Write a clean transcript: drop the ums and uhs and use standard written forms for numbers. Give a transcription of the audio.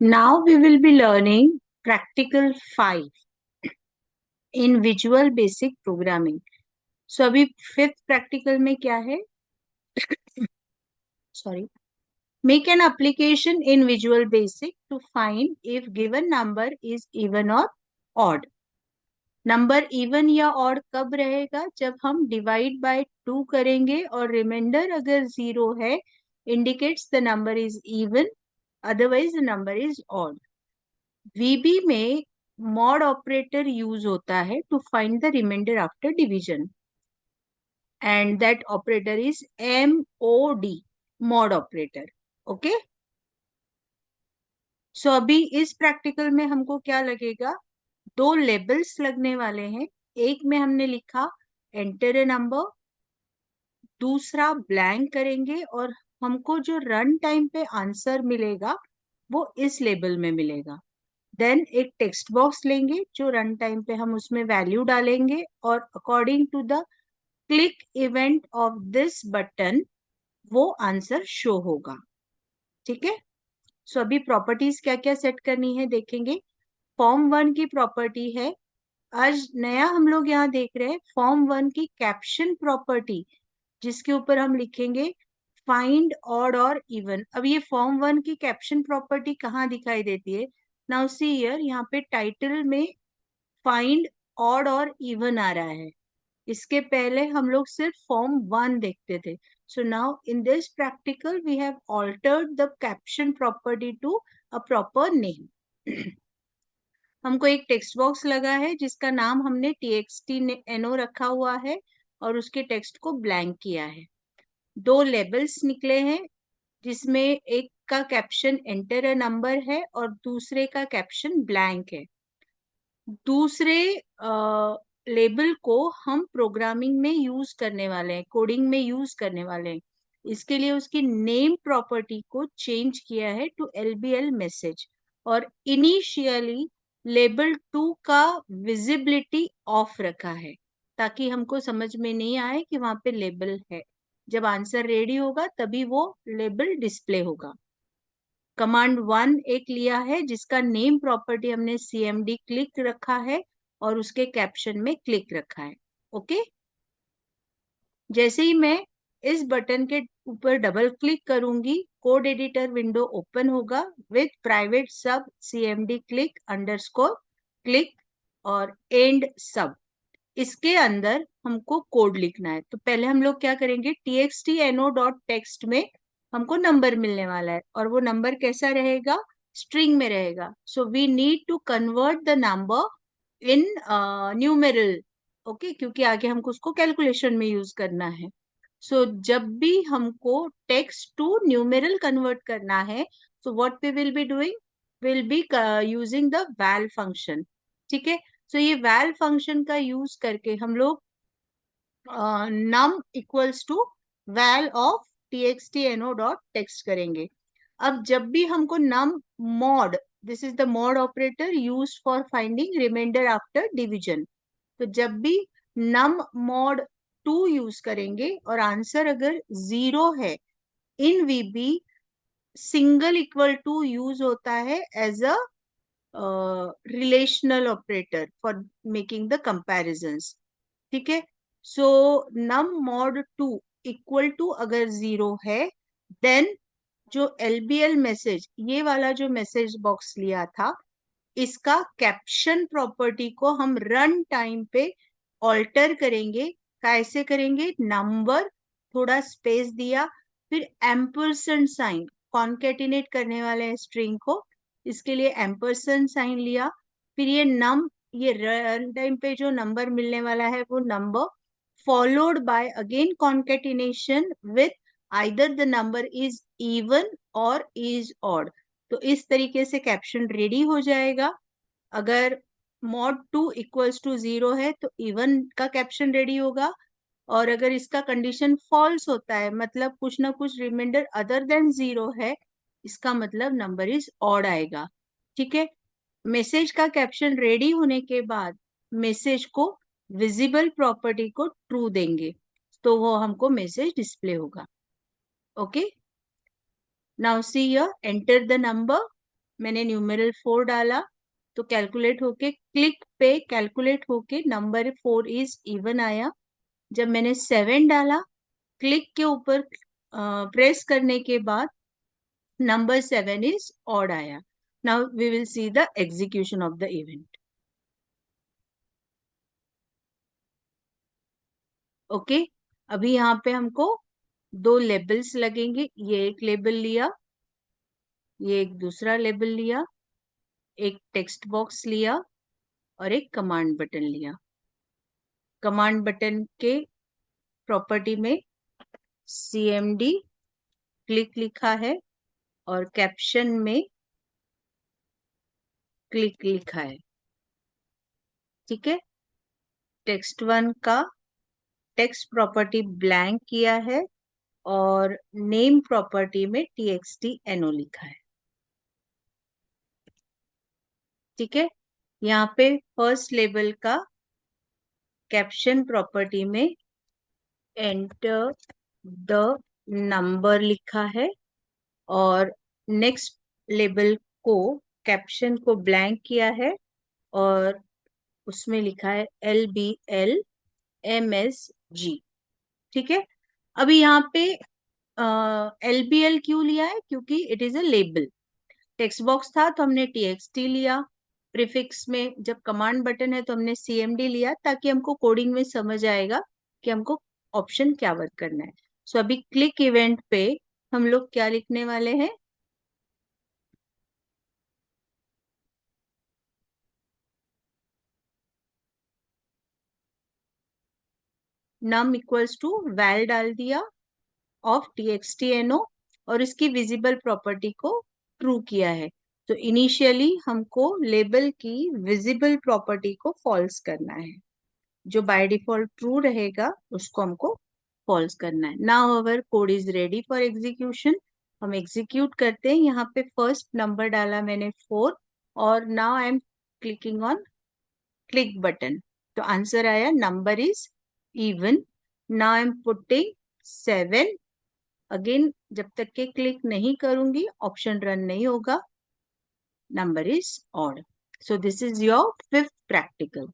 Now we will be learning practical 5 in Visual Basic Programming. So अभी fifth practical में क्या है? Sorry. Make an application in Visual Basic to find if given number is even or odd. Number even या odd कब रहेगा? जब हम divide by 2 करेंगे और रिमाइंडर अगर 0 है, indicates the number is even, otherwise the number is odd. VB में मॉड ऑपरेटर यूज होता है to find the remainder after division, and that operator is MOD, mod operator. Okay, so अभी इस practical में हमको क्या लगेगा? दो लेबल्स लगने वाले हैं. एक में हमने लिखा एंटर ए नंबर, दूसरा ब्लैंक करेंगे और हमको जो रन टाइम पे आंसर मिलेगा वो इस लेबल में मिलेगा. देन एक टेक्स्ट बॉक्स लेंगे जो रन टाइम पे हम उसमें वैल्यू डालेंगे और according to the click event of this button वो आंसर शो होगा. ठीक है, सो अभी प्रॉपर्टीज क्या क्या सेट करनी है देखेंगे. फॉर्म 1 की प्रॉपर्टी है, आज नया हम लोग यहाँ देख रहे हैं फॉर्म 1 की कैप्शन प्रॉपर्टी, जिसके ऊपर हम लिखेंगे फाइंड ऑड और इवन. अब ये फॉर्म 1 की कैप्शन प्रॉपर्टी कहाँ दिखाई देती है? नाउ सी हियर, यहाँ पे टाइटल में फाइंड ऑड और इवन आ रहा है. इसके पहले हम लोग सिर्फ फॉर्म 1 देखते थे. So now in this practical we have altered the caption property to a proper name. हमको एक टेक्स्ट बॉक्स लगा है जिसका नाम हमने txt रखा हुआ है और उसके टेक्स्ट को ब्लैंक किया है. दो लेबल्स निकले हैं जिसमें एक का कैप्शन एंटर अ नंबर है और दूसरे का कैप्शन ब्लैंक है. दूसरे लेबल को हम प्रोग्रामिंग में यूज करने वाले हैं, कोडिंग में यूज करने वाले हैं. इसके लिए उसकी नेम प्रॉपर्टी को चेंज किया है टू LBL मैसेज, और इनिशियली लेबल 2 का विजिबिलिटी ऑफ रखा है ताकि हमको समझ में नहीं आए कि वहां पे लेबल है. जब आंसर रेडी होगा तभी वो लेबल डिस्प्ले होगा. कमांड 1 एक लिया है जिसका नेम प्रॉपर्टी हमने CMD क्लिक रखा है और उसके कैप्शन में क्लिक रखा है. ओके, जैसे ही मैं इस बटन के ऊपर डबल क्लिक करूंगी कोड एडिटर विंडो ओपन होगा विथ प्राइवेट सब CMD क्लिक अंडरस्कोर क्लिक और एंड सब. इसके अंदर हमको कोड लिखना है. तो पहले हम लोग क्या करेंगे, txtno.text में हमको नंबर मिलने वाला है और वो नंबर कैसा रहेगा? स्ट्रिंग में रहेगा. So we need to convert the number in numeral. Okay, क्योंकि आगे हमको उसको कैलकुलेशन में यूज करना है. सो जब भी हमको टेक्स्ट टू न्यूमेरल कन्वर्ट करना है, so what we will be doing, will be using the val function. ठीक है, सो ये वैल फंक्शन का यूज करके हम लोग num equals to val of txtno.text करेंगे. अब जब भी हमको num mod, this is the mod operator use for finding remainder after division. तो जब भी num mod 2 यूज करेंगे और आंसर अगर 0 है, in VB single equal to use होता है as a relational operator for making the comparisons. ठीक है, so num mod 2 equal to अगर 0 है, देन जो LBL मैसेज, ये वाला जो मैसेज बॉक्स लिया था, इसका कैप्शन प्रॉपर्टी को हम रन टाइम पे ऑल्टर करेंगे. कैसे करेंगे? नंबर, थोड़ा स्पेस दिया, फिर एम्परसेंड साइन, कॉन्केटिनेट करने वाले हैं स्ट्रिंग को, इसके लिए एम्परसेंड साइन लिया. फिर ये रन टाइम पे जो नंबर मिलने वाला है वो number, followed by again concatenation with either the number is even और इज ऑड. तो इस तरीके से कैप्शन रेडी हो जाएगा. अगर मॉड 2 इक्वल्स टू 0 है तो इवन का कैप्शन रेडी होगा, और अगर इसका कंडीशन फॉल्स होता है, मतलब कुछ ना कुछ रिमाइंडर अदर देन 0 है, इसका मतलब नंबर इज ऑड आएगा. ठीक है, मैसेज का कैप्शन रेडी होने के बाद मैसेज को विजिबल प्रॉपर्टी को ट्रू देंगे तो वो हमको मैसेज डिस्प्ले होगा. Okay, now see here, enter the number. मैंने न्यूमेरल 4 डाला तो कैलकुलेट होके क्लिक पे कैलकुलेट होके नंबर 4 इज इवन आया। जब मैंने 7 डाला क्लिक के ऊपर प्रेस करने के बाद नंबर 7 इज ऑड आया। Now we will see the execution of the event. Okay, अभी यहाँ पे हमको दो लेबल्स लगेंगे। ये एक लेबल लिया, ये एक दूसरा लेबल लिया, एक टेक्स्ट बॉक्स लिया और एक कमांड बटन लिया। कमांड बटन के प्रॉपर्टी में CMD क्लिक लिखा है और कैप्शन में क्लिक लिखा है। ठीक है, टेक्स्ट 1 का टेक्स्ट प्रॉपर्टी ब्लैंक किया है और नेम प्रॉपर्टी में TXTNO लिखा है। ठीक है, यहाँ पे फर्स्ट लेबल का कैप्शन प्रॉपर्टी में एंटर द नंबर लिखा है और नेक्स्ट लेबल को कैप्शन को ब्लैंक किया है और उसमें लिखा है LBL MSG। ठीक है, अभी यहाँ पे LBL क्यों लिया है? क्योंकि it is a label. Text box था तो हमने TXT लिया, प्रीफिक्स में जब कमांड बटन है तो हमने CMD लिया, ताकि हमको कोडिंग में समझ आएगा कि हमको ऑप्शन क्या वर्क करना है। सो अभी क्लिक इवेंट पे हम लोग क्या लिखने वाले हैं? num इक्वल्स टू वैल डाल दिया ऑफ TXTNO और इसकी विजिबल प्रॉपर्टी को ट्रू किया है। तो इनिशियली हमको लेबल की विजिबल प्रॉपर्टी को फॉल्स करना है, जो बाय डिफॉल्ट ट्रू रहेगा उसको हमको फॉल्स करना है। Now our code is ready for execution. हम एग्जीक्यूट करते हैं। यहाँ पे फर्स्ट नंबर डाला मैंने 4 और now I am clicking on click button, तो आंसर आया number is even. Now I am putting 7 again. जब तक के क्लिक नहीं करूंगी ऑप्शन रन नहीं होगा, number is odd. So this is your 5th practical.